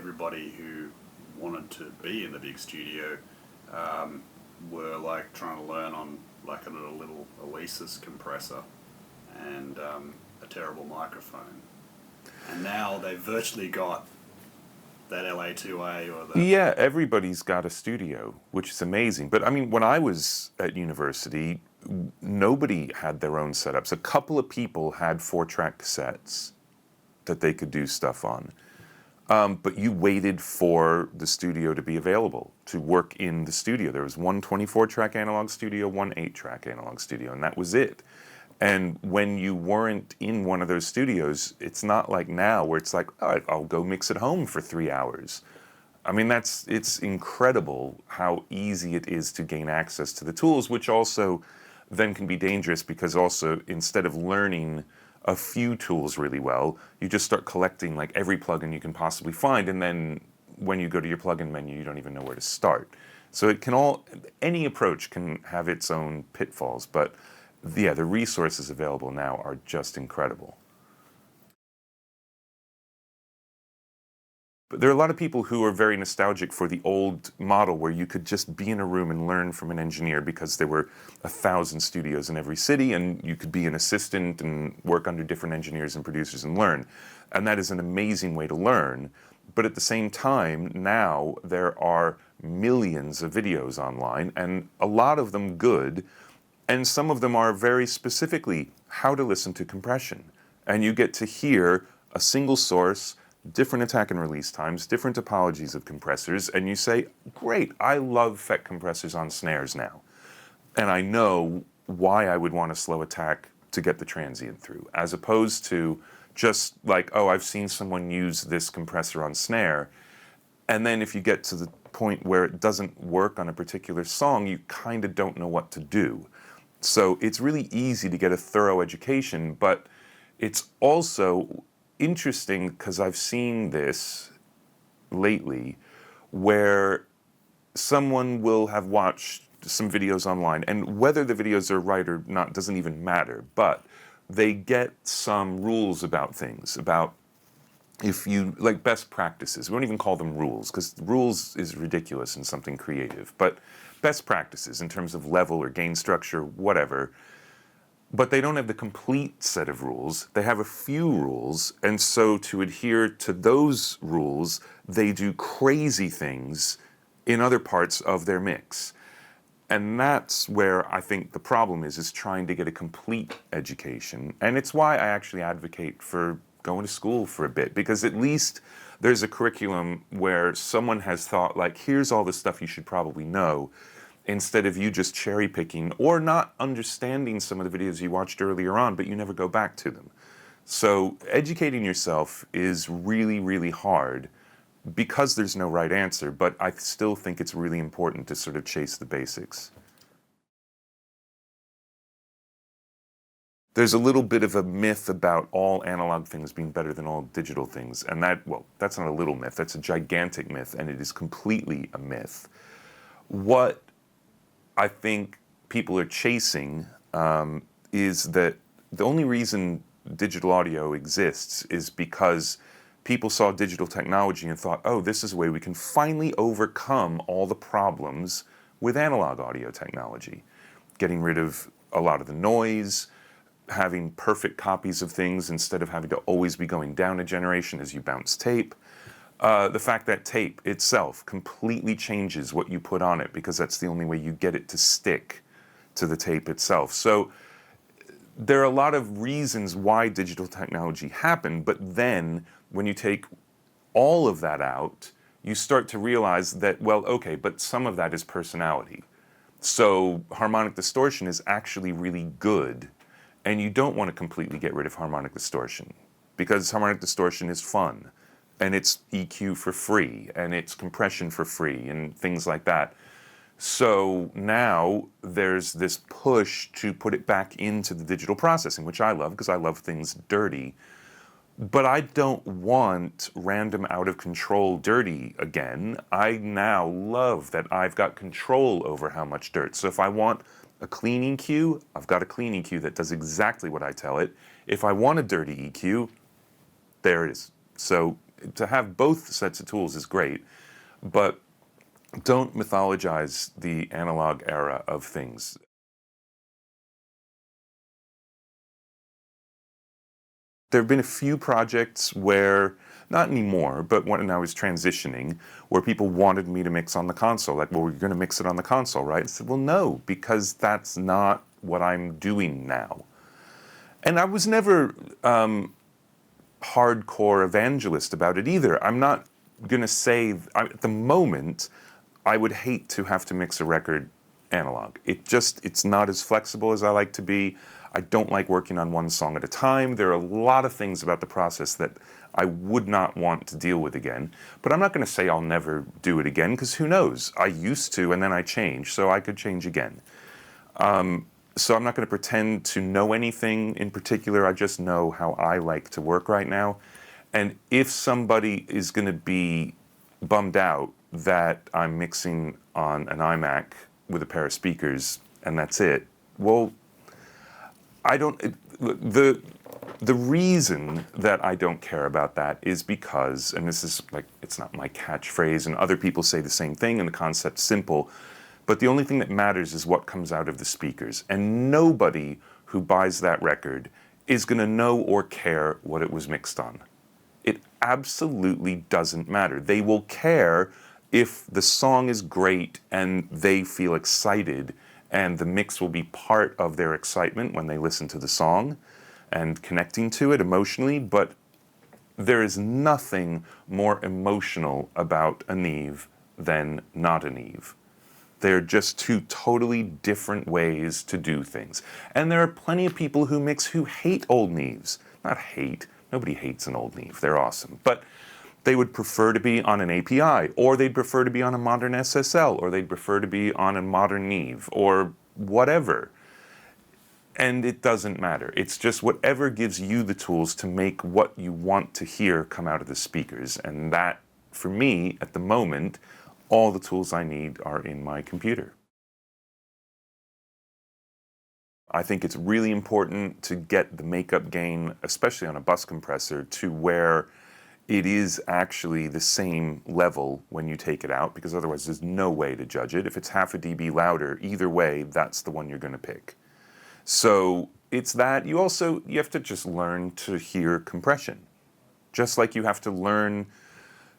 everybody who wanted to be in the big studio were like trying to learn on like a little Oasis compressor and a terrible microphone. And now they've virtually got that LA2A or the... Yeah, everybody's got a studio, which is amazing. But I mean, when I was at university, nobody had their own setups. A couple of people had 4-track cassettes that they could do stuff on. But you waited for the studio to be available to work in the studio. There was one 24-track analog studio, one 8-track analog studio, and that was it. And when you weren't in one of those studios, it's not like now where it's like, oh, I'll go mix at home for 3 hours. I mean, it's incredible how easy it is to gain access to the tools, which also then can be dangerous because also instead of learning a few tools really well, you just start collecting like every plugin you can possibly find, and then when you go to your plugin menu, you don't even know where to start. So any approach can have its own pitfalls, but yeah, the resources available now are just incredible. But there are a lot of people who are very nostalgic for the old model where you could just be in a room and learn from an engineer because there were 1,000 studios in every city and you could be an assistant and work under different engineers and producers and learn. And that is an amazing way to learn. But at the same time, now there are millions of videos online and a lot of them good. And some of them are very specifically how to listen to compression. And you get to hear a single source, different attack and release times, different topologies of compressors, and you say, great, I love FET compressors on snares now. And I know why I would want a slow attack to get the transient through, as opposed to just like, oh, I've seen someone use this compressor on snare. And then if you get to the point where it doesn't work on a particular song, you kind of don't know what to do. So it's really easy to get a thorough education, but it's also interesting because I've seen this lately where someone will have watched some videos online, and whether the videos are right or not doesn't even matter, but they get some rules about things, about if you, like best practices. We don't even call them rules because rules is ridiculous and something creative, but best practices in terms of level or gain structure, whatever. But they don't have the complete set of rules. They have a few rules, and so to adhere to those rules, they do crazy things in other parts of their mix. And that's where I think the problem is trying to get a complete education. And it's why I actually advocate for going to school for a bit, because at least there's a curriculum where someone has thought, like, here's all the stuff you should probably know, instead of you just cherry picking or not understanding some of the videos you watched earlier on, but you never go back to them. So educating yourself is really, really hard because there's no right answer, but I still think it's really important to sort of chase the basics. There's a little bit of a myth about all analog things being better than all digital things, and that's not a little myth, that's a gigantic myth, and it is completely a myth. What I think people are chasing is that the only reason digital audio exists is because people saw digital technology and thought, oh, this is a way we can finally overcome all the problems with analog audio technology. Getting rid of a lot of the noise, having perfect copies of things instead of having to always be going down a generation as you bounce tape. The fact that tape itself completely changes what you put on it because that's the only way you get it to stick to the tape itself. So there are a lot of reasons why digital technology happened, but then when you take all of that out, you start to realize that, well, okay, but some of that is personality. So harmonic distortion is actually really good, and you don't want to completely get rid of harmonic distortion because harmonic distortion is fun. And it's EQ for free, and it's compression for free, and things like that. So now there's this push to put it back into the digital processing, which I love because I love things dirty. But I don't want random out of control dirty again. I now love that I've got control over how much dirt. So if I want a clean EQ, I've got a clean EQ that does exactly what I tell it. If I want a dirty EQ, there it is. So to have both sets of tools is great, but don't mythologize the analog era of things. There have been a few projects where, not anymore, but when I was transitioning, where people wanted me to mix on the console. Like, well, we're going to mix it on the console, right? I said, well, no, because that's not what I'm doing now. And I was never hardcore evangelist about it either. I'm not going to say, at the moment, I would hate to have to mix a record analog. It's not as flexible as I like to be. I don't like working on one song at a time. There are a lot of things about the process that I would not want to deal with again. But I'm not going to say I'll never do it again, because who knows? I used to, and then I changed, so I could change again. So I'm not going to pretend to know anything in particular. I just know how I like to work right now. And if somebody is going to be bummed out that I'm mixing on an iMac with a pair of speakers and that's it, well, the reason that I don't care about that is because, and this is like, it's not my catchphrase, and other people say the same thing, and the concept's simple, but the only thing that matters is what comes out of the speakers. And nobody who buys that record is going to know or care what it was mixed on. It absolutely doesn't matter. They will care if the song is great and they feel excited, and the mix will be part of their excitement when they listen to the song and connecting to it emotionally. But there is nothing more emotional about a Neve than not a Neve. They're just two totally different ways to do things. And there are plenty of people who mix who hate old Neves. Not hate. Nobody hates an old Neve. They're awesome. But they would prefer to be on an API, or they'd prefer to be on a modern SSL, or they'd prefer to be on a modern Neve, or whatever. And it doesn't matter. It's just whatever gives you the tools to make what you want to hear come out of the speakers. And that, for me, at the moment, all the tools I need are in my computer. I think it's really important to get the makeup gain, especially on a bus compressor, to where it is actually the same level when you take it out, because otherwise there's no way to judge it. If it's half a dB louder, either way, that's the one you're going to pick. So it's that. You have to just learn to hear compression. Just like you have to learn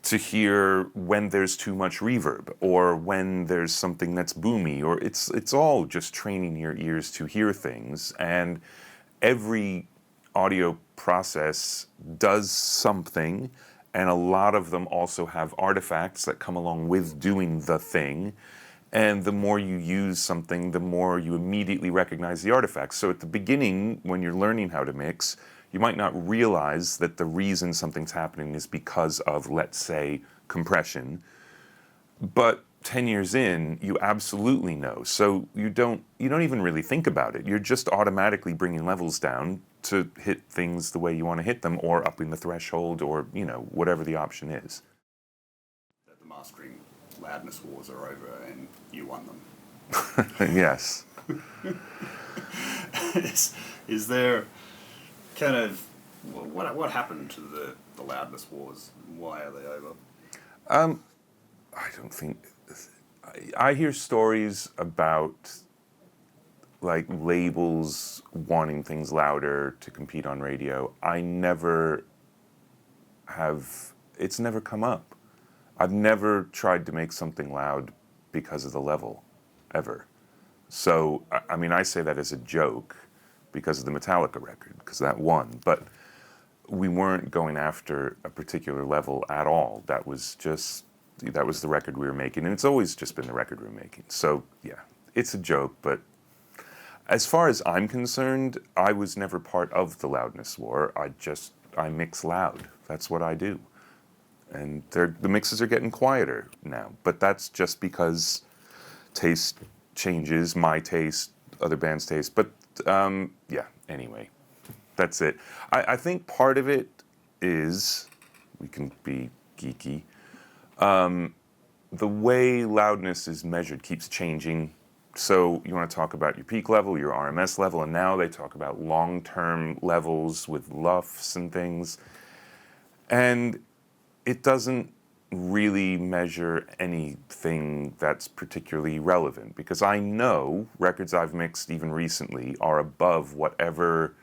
to hear when there's too much reverb, or when there's something that's boomy, or it's all just training your ears to hear things. And every audio process does something, and a lot of them also have artifacts that come along with doing the thing. And the more you use something, the more you immediately recognize the artifacts. So at the beginning, when you're learning how to mix, you might not realize that the reason something's happening is because of, let's say, compression. But 10 years in, you absolutely know. So you don't even really think about it. You're just automatically bringing levels down to hit things the way you want to hit them, or upping the threshold, or, whatever the option is. The mastering Loudness Wars are over and you won them. Yes. Is there kind of, what happened to the Loudness Wars? Why are they over? I don't think... I hear stories about like labels wanting things louder to compete on radio. It's never come up. I've never tried to make something loud because of the level, ever. So, I say that as a joke because of the Metallica record, because that won. But we weren't going after a particular level at all. That was the record we were making, and it's always just been the record we were making. So, yeah, it's a joke, but as far as I'm concerned, I was never part of the Loudness War. I mix loud. That's what I do. And the mixes are getting quieter now, but that's just because taste changes, my taste, other bands' taste. But yeah, anyway, that's it. I think part of it is, we can be geeky, the way loudness is measured keeps changing. So you want to talk about your peak level, your RMS level, and now they talk about long-term levels with LUFS and things. And it doesn't really measure anything that's particularly relevant, because I know records I've mixed even recently are above whatever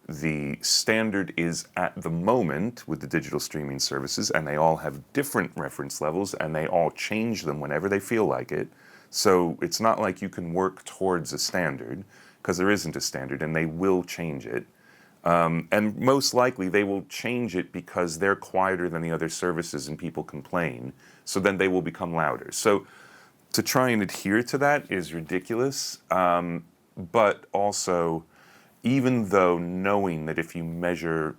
the standard is at the moment with the digital streaming services, and they all have different reference levels and they all change them whenever they feel like it. So it's not like you can work towards a standard, because there isn't a standard, and they will change it. And most likely they will change it because they're quieter than the other services and people complain. So then they will become louder. So to try and adhere to that is ridiculous. But also, even though knowing that if you measure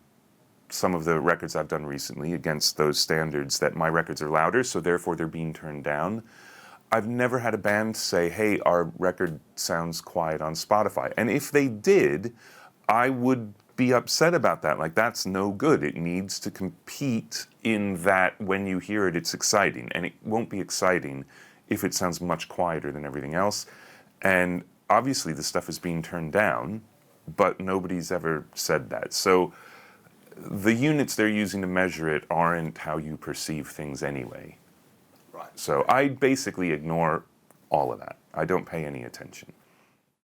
some of the records I've done recently against those standards, that my records are louder, so therefore they're being turned down, I've never had a band say, hey, our record sounds quiet on Spotify. And if they did, I would be upset about that. Like, that's no good. It needs to compete in that when you hear it, it's exciting. And it won't be exciting if it sounds much quieter than everything else. And obviously the stuff is being turned down, but nobody's ever said that. So the units they're using to measure it aren't how you perceive things anyway. Right. So I basically ignore all of that. I don't pay any attention.